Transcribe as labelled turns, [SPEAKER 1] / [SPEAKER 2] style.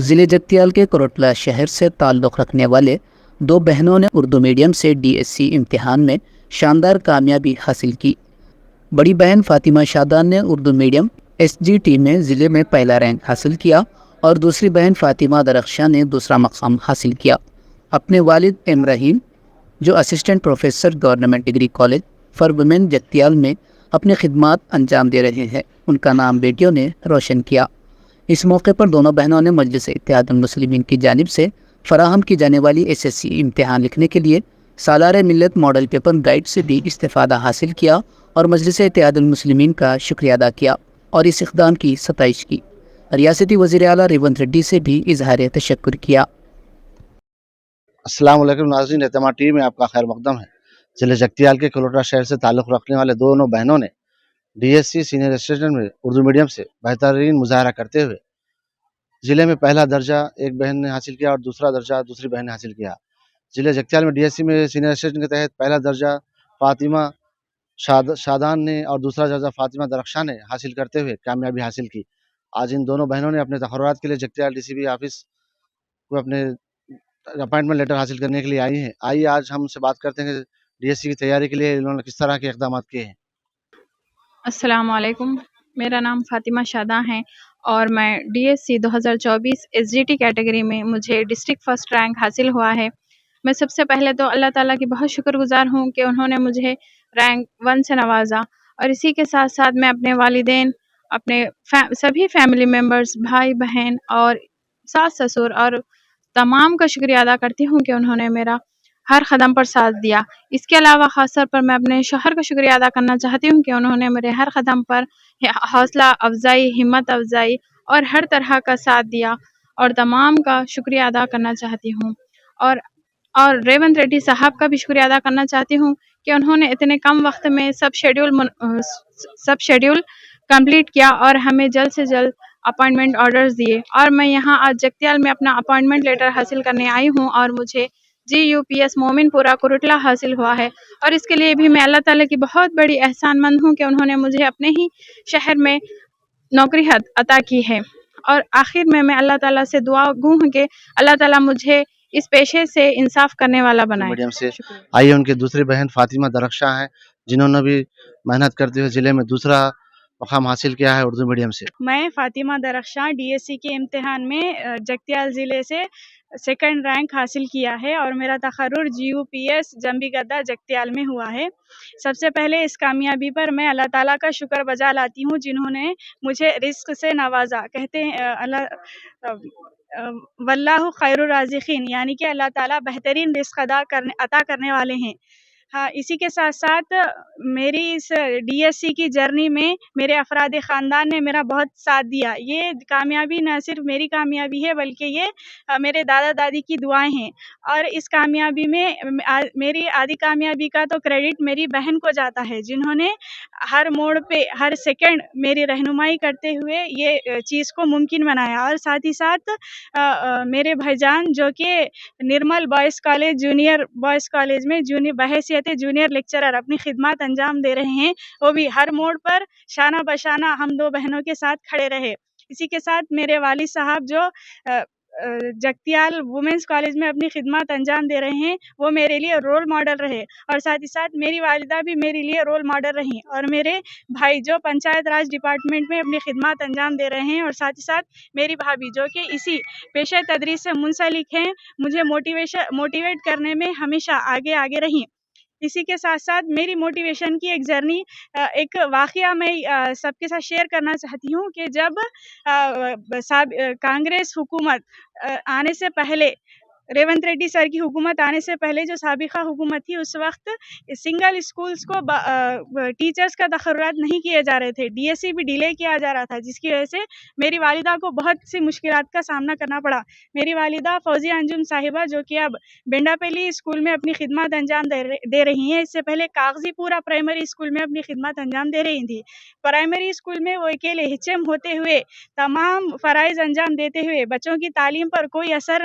[SPEAKER 1] ضلع جگتیال کے کروٹلا شہر سے تعلق رکھنے والے دو بہنوں نے اردو میڈیم سے DSC امتحان میں شاندار کامیابی حاصل کی۔ بڑی بہن فاطمہ شادان نے اردو میڈیم SGT میں ضلع میں پہلا رینک حاصل کیا اور دوسری بہن فاطمہ درخشاں نے دوسرا مقام حاصل کیا۔ اپنے والد ایم رحیم جو assistant professor government degree college for women Jagtial میں اپنی خدمات انجام دے رہے ہیں، ان کا نام بیٹیوں نے روشن کیا۔ اس موقع پر دونوں بہنوں نے مجلس اتحاد المسلمین کی جانب سے فراہم کی جانے والی SSC امتحان لکھنے کے لیے سالار ملت ماڈل پیپر گائیڈ سے بھی استفادہ حاصل کیا اور مجلس اتحاد المسلمین کا شکریہ ادا کیا اور اس اقدام کی ستائش کی۔ ریاستی وزیر اعلیٰ ریونت ریڈی سے بھی اظہار تشکر کیا۔
[SPEAKER 2] السلام علیکم ناظرین، اعتماد ٹی وی میں آپ کا خیر مقدم ہے۔ ضلع جگتیال کے کلوٹرا شہر سے تعلق رکھنے والے دونوں بہنوں نے DSC سینئر اسٹوڈنٹ میں اردو میڈیم سے بہترین مظاہرہ کرتے ہوئے ضلع میں پہلا درجہ ایک بہن نے حاصل کیا اور دوسرا درجہ دوسری بہن نے حاصل کیا۔ ضلع جگتیال میں DSC میں سینئر اسٹوڈنٹ کے تحت پہلا درجہ فاطمہ شادان نے اور دوسرا درجہ فاطمہ درخشاں نے حاصل کرتے ہوئے کامیابی حاصل کی۔ آج ان دونوں بہنوں نے اپنے تقررات کے لیے جگتیال DCP آفس کو اپنے اپائنٹمنٹ لیٹر حاصل کرنے کے لیے آئی ہیں۔ آئیے آج ہم سے بات کرتے ہیں کہ DSC کی تیاری کے لیے انہوں نے کس طرح کے اقدامات کیے ہیں۔
[SPEAKER 3] السلام علیکم، میرا نام فاطمہ شاداں ہے اور میں DSC 2024 SGT کیٹیگری میں مجھے ڈسٹرکٹ فرسٹ رینک حاصل ہوا ہے۔ میں سب سے پہلے تو اللہ تعالیٰ کی بہت شکر گزار ہوں کہ انہوں نے مجھے رینک 1 سے نوازا، اور اسی کے ساتھ ساتھ میں اپنے والدین، اپنے سبھی فیملی ممبرز، بھائی بہن اور ساس سسر اور تمام کا شکریہ ادا کرتی ہوں کہ انہوں نے میرا ہر قدم پر ساتھ دیا۔ اس کے علاوہ خاص طور پر میں اپنے شوہر کا شکریہ ادا کرنا چاہتی ہوں کہ انہوں نے میرے ہر قدم پر حوصلہ افزائی، ہمت افزائی اور ہر طرح کا ساتھ دیا، اور تمام کا شکریہ ادا کرنا چاہتی ہوں۔ اور ریونت ریڈی صاحب کا بھی شکریہ ادا کرنا چاہتی ہوں کہ انہوں نے اتنے کم وقت میں سب شیڈیول کمپلیٹ کیا اور ہمیں جلد سے جلد اپائنٹمنٹ آرڈرز دیے، اور میں یہاں آج جگتیال میں اپنا اپائنٹمنٹ لیٹر حاصل کرنے آئی ہوں اور مجھے GUPS مومن پورہ کروٹلا حاصل ہوا ہے، اور اس کے لیے بھی میں اللہ تعالیٰ کی بہت بڑی احسان مند ہوں کہ انہوں نے مجھے اپنے ہی شہر میں نوکری عطا کی ہے۔ اور آخر میں اللہ تعالیٰ سے دعا گو ہوں کہ اللہ تعالیٰ مجھے اس پیشے سے انصاف کرنے والا بنائے۔
[SPEAKER 2] میڈیم سے آئیے ان کی دوسری بہن فاطمہ درخشاں ہیں، جنہوں نے بھی محنت کرتے ہوئے ضلع میں دوسرا مقام حاصل کیا ہے اردو میڈیم سے۔
[SPEAKER 4] میں فاطمہ درخشاں DSC کے امتحان میں جگتیال ضلع سے سیکنڈ رینک حاصل کیا ہے اور میرا تخرج GUPS جنبی گدہ جگتیال میں ہوا ہے۔ سب سے پہلے اس کامیابی پر میں اللہ تعالیٰ کا شکر بجا لاتی ہوں جنہوں نے مجھے رزق سے نوازا۔ کہتے ہیں واللہ خیر الرازقین، یعنی کہ اللہ تعالیٰ بہترین رزق عطا کرنے والے ہیں۔ ہاں، اسی کے ساتھ ساتھ میری اس DSC کی جرنی میں میرے افراد خاندان نے میرا بہت ساتھ دیا۔ یہ کامیابی نہ صرف میری کامیابی ہے بلکہ یہ میرے دادا دادی کی دعائیں ہیں، اور اس کامیابی میں میری آدھی کامیابی کا تو کریڈٹ میری بہن کو جاتا ہے، جنہوں نے ہر موڑ پہ ہر سیکنڈ میری رہنمائی کرتے ہوئے یہ چیز کو ممکن بنایا۔ اور ساتھ ہی ساتھ میرے بھائی جان جو کہ Nirmal boys college junior boys college میں بحیثیت جونیئر لیکچرر اپنی خدمات انجام دے رہے ہیں، وہ بھی ہر موڑ پر شانہ بشانہ ہم دو بہنوں کے ساتھ کھڑے رہے۔ اسی کے ساتھ میرے والد صاحب جو جگتیال وومنس کالج میں اپنی خدمات انجام دے رہے ہیں، وہ میرے لیے رول ماڈل رہے، اور ساتھ ہی ساتھ میری والدہ بھی میرے لیے رول ماڈل رہیں، اور میرے بھائی جو پنچایت راج ڈپارٹمنٹ میں اپنی خدمات انجام دے رہے ہیں، اور ساتھ ہی ساتھ میری بھابھی جو کہ اسی پیشہ تدریس سے منسلک ہیں، مجھے موٹیویٹ کرنے میں ہمیشہ آگے رہیں۔ اسی کے ساتھ ساتھ میری موٹیویشن کی ایک جرنی، ایک واقعہ میں سب کے ساتھ شیئر کرنا چاہتی ہوں کہ جب کانگریس حکومت آنے سے پہلے، ریونت ریڈی سر کی حکومت آنے سے پہلے جو سابقہ حکومت تھی، اس وقت سنگل اسکولز کو ٹیچرز کا تقررات نہیں کیے جا رہے تھے، DSC بھی ڈیلے کیا جا رہا تھا، جس کی وجہ سے میری والدہ کو بہت سی مشکلات کا سامنا کرنا پڑا۔ میری والدہ فوزیہ انجم صاحبہ جو کہ اب بنڈا پیلی اسکول میں اپنی خدمات انجام دے رہی ہیں، اس سے پہلے کاغذی پورا پرائمری اسکول میں اپنی خدمات انجام دے رہی تھی۔ پرائمری اسکول میں وہ اکیلے HM ہوتے ہوئے تمام فرائض انجام دیتے ہوئے بچوں کی تعلیم پر کوئی اثر